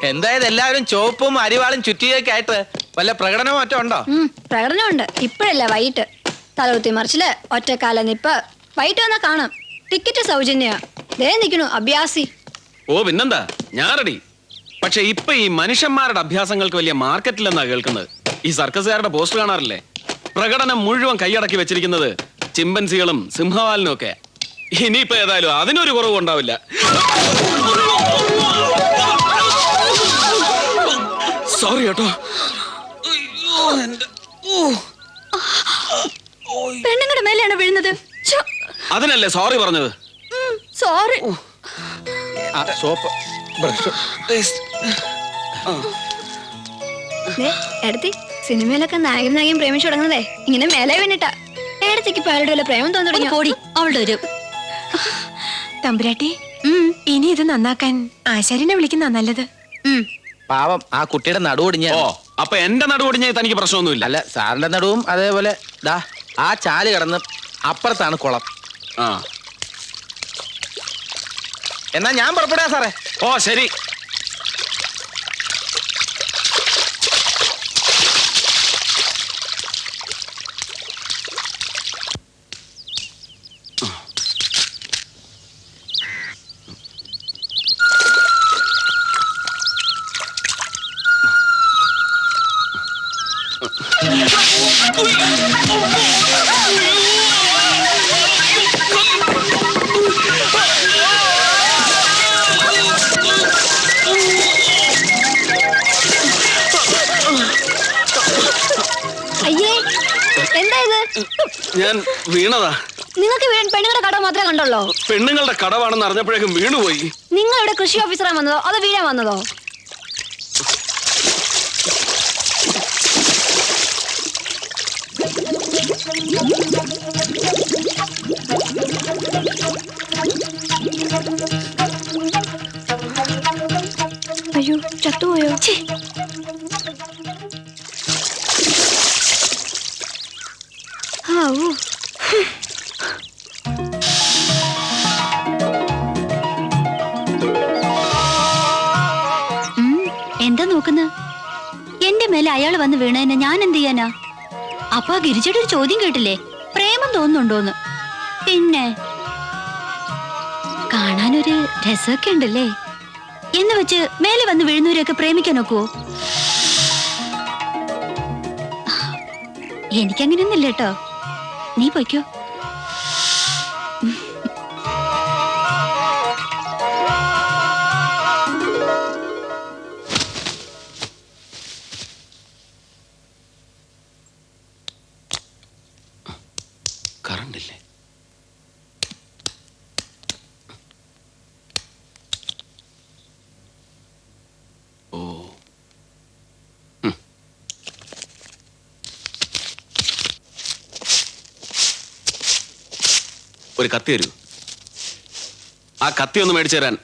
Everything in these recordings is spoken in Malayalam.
എന്തായത് എല്ലാവരും ചോപ്പും അരിവാളും ചുറ്റിയൊക്കെ ആയിട്ട് വല്ല പ്രകടനവും മറ്റോ ഉണ്ടോ? പ്രകടനമുണ്ട്. ഇപ്പഴല്ല, വൈകിട്ട്. തലകുത്തി മറിച്ചില്, ഒറ്റക്കാല നിപ്പ്. വൈകിട്ട് വന്നാ കാണാം. ടിക്കറ്റ് സൗജന്യ. ദേ നിൽക്കണു അഭ്യാസി. ഓ പിന്നെന്താ, ഞാൻ റെഡി. പക്ഷെ ഇപ്പൊ ഈ മനുഷ്യന്മാരുടെ അഭ്യാസങ്ങൾക്ക് വലിയ മാർക്കറ്റിലെന്നാ കേൾക്കുന്നത്. ഈ സർക്കസുകാരുടെ പോസ്റ്റർ കാണാറില്ലേ? പ്രകടനം മുഴുവൻ കൈയടക്കി വെച്ചിരിക്കുന്നത് ചിമ്പൻസികളും സിംഹവാലിനും ഒക്കെ. ഇനിയിപ്പോ ഏതായാലും അതിനൊരു കുറവും ഉണ്ടാവില്ല. സോറി കേട്ടോ. പെണ്ണുങ്ങളുടെ മേലെയാണ് വീഴുന്നത്. അതിനല്ലേ സോറി പറഞ്ഞത്? സോറി. Soap brush. എടുത്തി സിനിമയിലൊക്കെ നായകൻ നായകൻ പ്രേമിച്ചു തുടങ്ങുന്നതേ ഇങ്ങനെ മേലെ വീണിട്ടാ. ഏടത്തേക്ക് പേരുടെ വല്ല പ്രേമം തോന്നി തുടങ്ങി. പോടി അവളുടെ ഒരു തമ്പുരാട്ടി. ഇനി ഇത് നന്നാക്കാൻ ആശാരിനെ വിളിക്കുന്ന നല്ലത്. പാവം ആ കുട്ടിയുടെ നടുവൊടിഞ്ഞ. ഓ അപ്പൊ എന്റെ നടുവൊടിഞ്ഞ തനിക്ക് പ്രശ്നമൊന്നുമില്ല? അല്ല, സാറിന്റെ നടുവും അതേപോലെ ദാ ആ ചാല് കിടന്ന് അപ്പുറത്താണ് കുളം. ആ എന്നാ ഞാൻ പുറപ്പെടാ സാറേ. ഓ ശരി. അയ്യേ, എന്താ ഇത്? ഞാൻ വീണതാ. നിങ്ങൾക്ക് പെണ്ണുങ്ങളുടെ കട മാത്രമേ കണ്ടുള്ളൂ? പെണ്ണുങ്ങളുടെ കടവാണെന്ന് അറിഞ്ഞപ്പോഴേക്കും വീണുപോയി. നിങ്ങൾ ഇവിടെ കൃഷി ഓഫീസറാൻ വന്നതോ അതോ വീഴാൻ വന്നതോ? അയ്യോ, ചത്തുപോയോ? എന്താ നോക്കുന്ന? എന്റെ മേലെ അയാൾ വന്ന് വീണതിനെ ഞാൻ എന്ത് ചെയ്യാനാ? അപ്പൊ ആ ഗിരിജയുടെ ഒരു ചോദ്യം കേട്ടില്ലേ, പ്രേമം തോന്നുന്നുണ്ടോന്ന്? പിന്നെ കാണാനൊരു രസമൊക്കെ ഉണ്ടല്ലേ എന്ന് വെച്ച് മേലെ വന്ന് വീഴുന്നവരെയൊക്കെ പ്രേമിക്കാൻ നോക്കുവോ? എനിക്കങ്ങനെയൊന്നുമില്ല കേട്ടോ. നീ പൊയ്ക്കോ. കറണ്ടില്ലേ? ഓ ഒരു കത്തി തരൂ. ആ കത്തി ഒന്ന് മേടിച്ചു തരാൻ.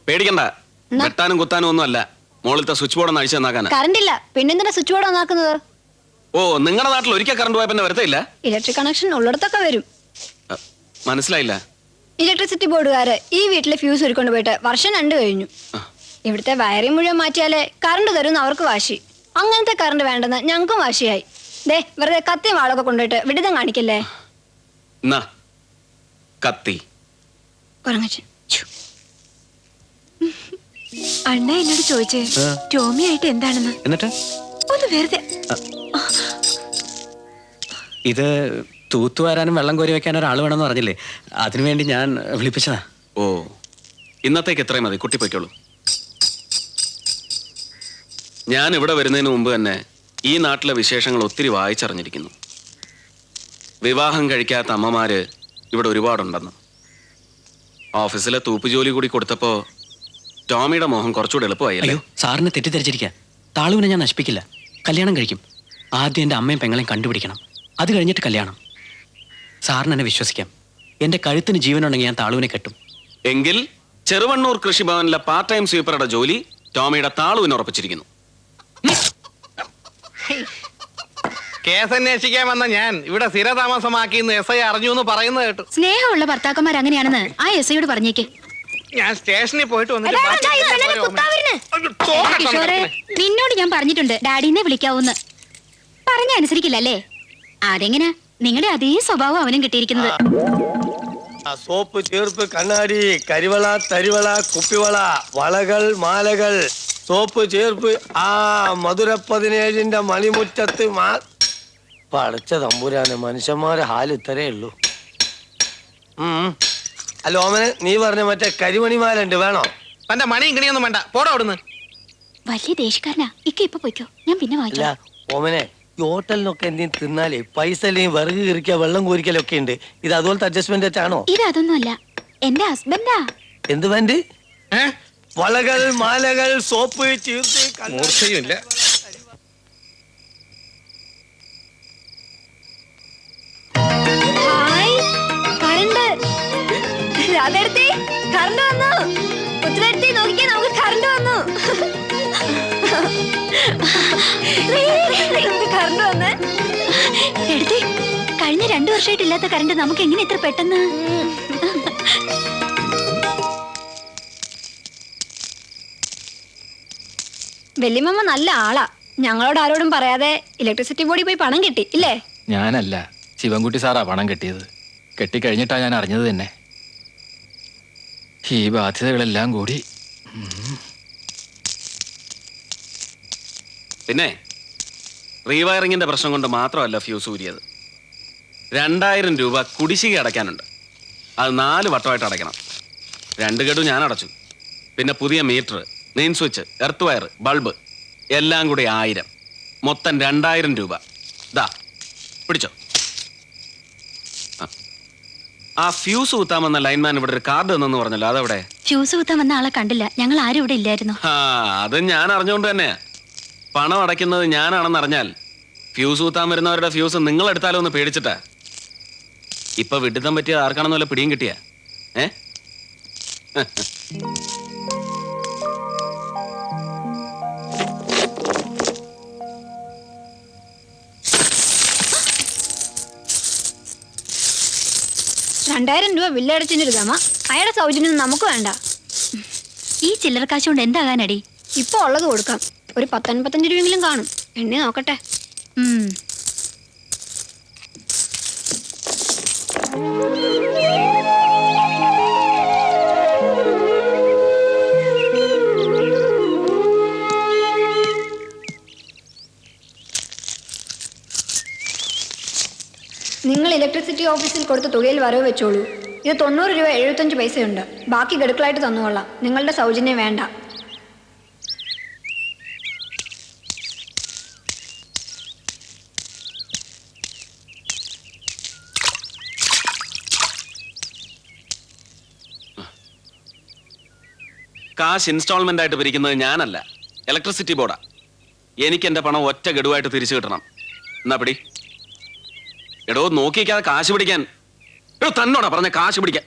പേടിക്കണ്ട, വെട്ടാനും കുത്താനും ഒന്നും അല്ല. മോളിലത്തെ സ്വിച്ച് ബോർഡ് ഒന്ന് അഴിച്ചു തന്നാക്കാനാ. കറണ്ട് ഇല്ല, പിന്നെന്തിനാ സ്വിച്ച് ബോർഡ് ഒന്നാക്കുന്നത്? ഓ നിങ്ങളുടെ നാട്ടിൽ ഒരിക്കൽ കറണ്ട് പോയപ്പോ വരത്തില്ല? ഇലക്ട്രിക് കണക്ഷൻ ഉള്ളിടത്തൊക്കെ വരും. മനസ്സിലായില്ല. ഇലക്ട്രിസിറ്റി ബോർഡുകാര് ഈ വീട്ടിലെ ഫ്യൂസ് ഒരുക്കൊണ്ട് പോയിട്ട് വർഷം 2 കഴിഞ്ഞു. ഇവിടുത്തെ വയറിംഗ് മുഴുവൻ മാറ്റിയാലേ കറണ്ട് തരുമെന്ന് അവർക്ക് വാശി. അങ്ങനത്തെ കറണ്ട് വേണ്ടെന്ന് ഞങ്ങൾക്കും വാശിയായി. ദേ വെറുതെ കത്തിയും വാളൊക്കെ കൊണ്ടുപോയിട്ട് വിഡിതം കാണിക്കല്ലേ. കത്തി അണ്ണ എന്നോട് ചോദിച്ചേ ടോമി ആയിട്ട് എന്താണെന്ന്. എന്നിട്ട് ഒന്ന് വെറുതെ. ഇത് തൂത്തുവാരാനും വെള്ളം കോരി വെക്കാനും ഒരാൾ വേണമെന്ന് പറഞ്ഞില്ലേ, അതിനുവേണ്ടി ഞാൻ വിളിപ്പിച്ചതാ. ഓ ഇന്നത്തേക്ക് എത്രയും മതി, കുട്ടി പൊയ്ക്കോളൂ. ഞാൻ ഇവിടെ വരുന്നതിന് മുമ്പ് തന്നെ ഈ നാട്ടിലെ വിശേഷങ്ങൾ ഒത്തിരി വായിച്ചറിഞ്ഞിരിക്കുന്നു. വിവാഹം കഴിക്കാത്ത അമ്മമാര് ഇവിടെ ഒരുപാടുണ്ടെന്ന്. ഓഫീസിലെ തൂപ്പ് ജോലി കൂടി കൊടുത്തപ്പോ ടോമിയുടെ മോഹം കുറച്ചുകൂടെ എളുപ്പമായി. അയ്യോ, സാറിന് തെറ്റിദ്ധരിച്ചിരിക്കുക. താളുവിനെ ഞാൻ നശിപ്പിക്കില്ല. കല്യാണം കഴിക്കും. ആദ്യം എൻ്റെ അമ്മയും പെങ്ങളെയും കണ്ടുപിടിക്കണം, അത് കഴിഞ്ഞിട്ട് കല്യാണം. സാറിന് എന്നെ വിശ്വസിക്കാം. എൻ്റെ കഴുത്തിന് ജീവനുണ്ടെങ്കിൽ ഞാൻ താളുവിനെ കെട്ടും. എങ്കിൽ ചെറുവണ്ണൂർ കൃഷിഭവനിലെ പാർട്ട് ടൈം സ്വീപ്പറുടെ ജോലി ടോമിയുടെ താളുവിന് ഉറപ്പിച്ചിരിക്കുന്നു. കേസ് അന്വേഷിക്കാൻ വന്ന ഞാൻ ഇവിടെ സ്ഥിരതാമസമാക്കിയെന്ന് SI അറിഞ്ഞു എന്ന് പറയുന്നത് കേട്ടു. സ്നേഹമുള്ള ഭർത്താക്കന്മാർ അങ്ങനെയാണെന്ന് ആ SIയോട് പറഞ്ഞേക്ക്. ഞാൻ സ്റ്റേഷനിൽ പോയിട്ട് വന്നിട്ട് കിഷോറെ, നിന്നോട് ഞാൻ പറഞ്ഞിട്ടുണ്ട് ഡാഡിനെ വിളിക്കാവൂന്ന്. പറഞ്ഞ അനുസരിക്കില്ലല്ലേ? അതെങ്ങനാ നിങ്ങളുടെ അതേ സ്വഭാവം അവനും കിട്ടിയിരിക്കുന്നത്. സോപ്പ്, ചീർപ്പ്, കണ്ണാടി, കരിവള, തരിവള, കുപ്പിവള, വളകൾ, മാലകൾ, സോപ്പ്, ചീർപ്പ്, ആ മധുര 17ന്റെ മണിമുറ്റത്ത് പടച്ച തമ്പുരാന്, മനുഷ്യന്മാരെ ഹാല് ഇത്രേ ഉള്ളൂ. അല്ല ഓമനെ, നീ പറഞ്ഞ മറ്റേ കരിമണിമാലുണ്ട്, വേണോ? തന്റെ മണി ഇങ്ങനെയൊന്നും വേണ്ട, പോടാ അവിടുന്ന്. വലിയ ദേഷ്യക്കാരനാ. ഇപ്പൊ പോയിക്കോ, ഞാൻ പിന്നെ അല്ല വായിക്കാം. ഓമനെ, ഈ ഹോട്ടലിനൊക്കെ എന്തെങ്കിലും തിന്നാലേ പൈസ അല്ലെങ്കിൽ വിറക് കിറിക്കുക, വെള്ളം കോരിക്കലൊക്കെ ഉണ്ട്. ഇത് അതുപോലത്തെ അഡ്ജസ്റ്റ്മെന്റ് ആണോ? ഇത് അതൊന്നുമല്ല, എന്റെ ഹസ്ബൻഡാ. എന്ത് വേണ്ട? ഏ? വളകൾ, മാലകൾ, സോപ്പ്, ചീർത്ത്, കണ്ണാടി. മൂർച്ചയുമില്ല. Hi, current. രാധേടത്തി, കറണ്ട് വന്നു. ഉത്തരത്തി നോക്കിക്കേ, നമുക്ക് കറണ്ട് വന്നു. നമുക്ക് കറണ്ട് വന്ന്. എടുത്തേ, കഴിഞ്ഞ 2 വർഷമായിട്ടില്ലാത്ത കറണ്ട് നമുക്ക് എങ്ങനെ ഇത്ര പെട്ടെന്ന്? വല്യമ്മ നല്ല ആളാ. ഞങ്ങളോട് ആരോടും പറയാതെ ഇലക്ട്രിസിറ്റി ബോർഡിൽ പോയി പണം കിട്ടി ഇല്ലേ? ഞാനല്ല, ശിവൻകുട്ടി സാറാ പണം കെട്ടിയത്. കെട്ടിക്കഴിഞ്ഞിട്ടാ ഞാൻ അറിഞ്ഞത് തന്നെ. ഈ ബാധ്യതകളെല്ലാം കൂടി. പിന്നെ റീവയറിങ്ങിന്റെ പ്രശ്നം കൊണ്ട് മാത്രമല്ല ഫ്യൂസ് ഊരിയത്. 2000 രൂപ കുടിശ്ശിക അടയ്ക്കാനുണ്ട്. അത് 4 വട്ടമായിട്ട് അടയ്ക്കണം. 2 ഗഡു ഞാൻ അടച്ചു. പിന്നെ പുതിയ meter, main switch, earth wire, bulb എല്ലാം കൂടി 1000. മൊത്തം 2000 രൂപ. ദാ പിടിച്ചോ. ആ ഫ്യൂസ് കുത്താമെന്ന ലൈൻമാൻ ഇവിടെ ഒരു കാർഡ് തന്നെന്ന് പറഞ്ഞല്ലോ, അതെവിടെ? ഫ്യൂസ് കുത്താൻ വന്ന ആളെ കണ്ടില്ല. ഞങ്ങൾ ആരും ഇവിടെ ഇല്ലായിരുന്നു. ആ, അത് ഞാൻ അറിഞ്ഞുകൊണ്ട് തന്നെ. പണം അടയ്ക്കുന്നത് ഞാനാണെന്ന് അറിഞ്ഞാൽ ഫ്യൂസ് കുത്താൻ വരുന്നവരുടെ ഫ്യൂസ് നിങ്ങൾ എടുത്താലോ എന്ന് പേടിച്ചിട്ടാ. ഇപ്പൊ വിഡിത്തം പറ്റിയ ആർക്കാണെന്ന് വല്ല പിടിയും കിട്ടിയ? ഏ $2000 ബില്ലടച്ചിന്റെ ഒരു ഗമ. അയാളുടെ സൗജന്യം നമുക്ക് വേണ്ട. ഈ ചില്ലറ കാശ് കൊണ്ട് എന്താകാനടി? ഇപ്പൊ ഉള്ളത് കൊടുക്കാം. ഒരു 10-55 രൂപയെങ്കിലും കാണും. എണ്ണി നോക്കട്ടെ. നിങ്ങൾ ഇലക്ട്രിസിറ്റി ഓഫീസിൽ കൊടുത്ത തുകയിൽ വരവ് വെച്ചോളൂ. ഇത് 90 രൂപ 75 പൈസയുണ്ട്. ബാക്കി ഗഡുക്കളായിട്ട് തന്നുകൊള്ളാം. നിങ്ങളുടെ സൗജന്യം വേണ്ട. കാശ് ഇൻസ്റ്റാൾമെന്റ് ആയിട്ട് പിരിക്കുന്നത് ഞാനല്ല, ഇലക്ട്രിസിറ്റി ബോർഡാ. എനിക്ക് എന്റെ പണം ഒറ്റ ഗഡുവായിട്ട് തിരിച്ചു കിട്ടണം. എന്നാ പിടി. എടോ, നോക്കിക്കാതെ കാശ് പിടിക്കാൻ. എടോ, തന്നോടാ പറഞ്ഞ കാശ് പിടിക്കാൻ.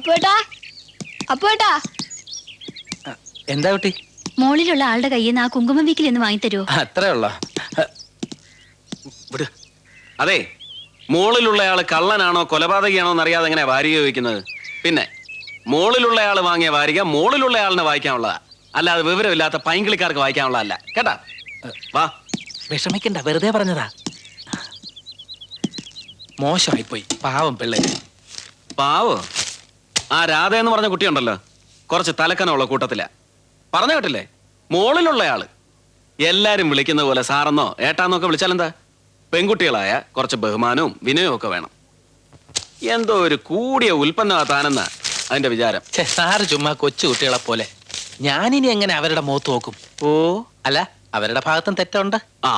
അപ്പുവേട്ടാ അപ്പുവേട്ടാ എന്താ കുട്ടി? മോളിലുള്ള ആളുടെ കയ്യിൽ നിന്ന് ആ കുങ്കുമ വീക്കിൽ എന്ന് വാങ്ങിത്തരുമോ? അത്രേ ഉള്ളോ? വിട്. അതെ, മോളിലുള്ളയാള് കള്ളനാണോ കൊലപാതകയാണോ എന്നറിയാതെ എങ്ങനെയാ വാരിക ചോദിക്കുന്നത്? പിന്നെ മോളിലുള്ളയാള് വാങ്ങിയ വാരിക മോളിലുള്ളയാളിനെ വായിക്കാനുള്ളതാ, അല്ലാതെ വിവരമില്ലാത്ത പൈങ്കിളിക്കാർക്ക് വായിക്കാനുള്ളതല്ല കേട്ടാ. വാ. വിഷമിക്കണ്ട, വെറുതെ പറഞ്ഞതാ. മോശമായിപ്പോയി, പാവം പിള്ളേര്. പാവോ? ആ രാധ എന്ന് പറഞ്ഞ കുട്ടിയുണ്ടല്ലോ, കുറച്ച് തലക്കനമുള്ള കൂട്ടത്തിലാ. പറഞ്ഞു കേട്ടില്ലേ, മോളിലുള്ളയാള്. എല്ലാരും വിളിക്കുന്ന പോലെ സാറെന്നോ ഏട്ടാന്നൊക്കെ വിളിച്ചാലെന്താ? പെൺകുട്ടികളായ കുറച്ച് ബഹുമാനവും വിനയവും ഒക്കെ വേണം. എന്തോ ഒരു കൂടിയ ഉൽപ്പന്നമാ താനെന്ന അതിന്റെ വിചാരം. സാറ് ചുമ്മാ കൊച്ചു കുട്ടികളെ പോലെ. ഞാനിനി എങ്ങനെ അവരുടെ മുഖത്ത് നോക്കും? ഓ, അല്ല, അവരുടെ ഭാഗത്തും തെറ്റുണ്ട്. ആ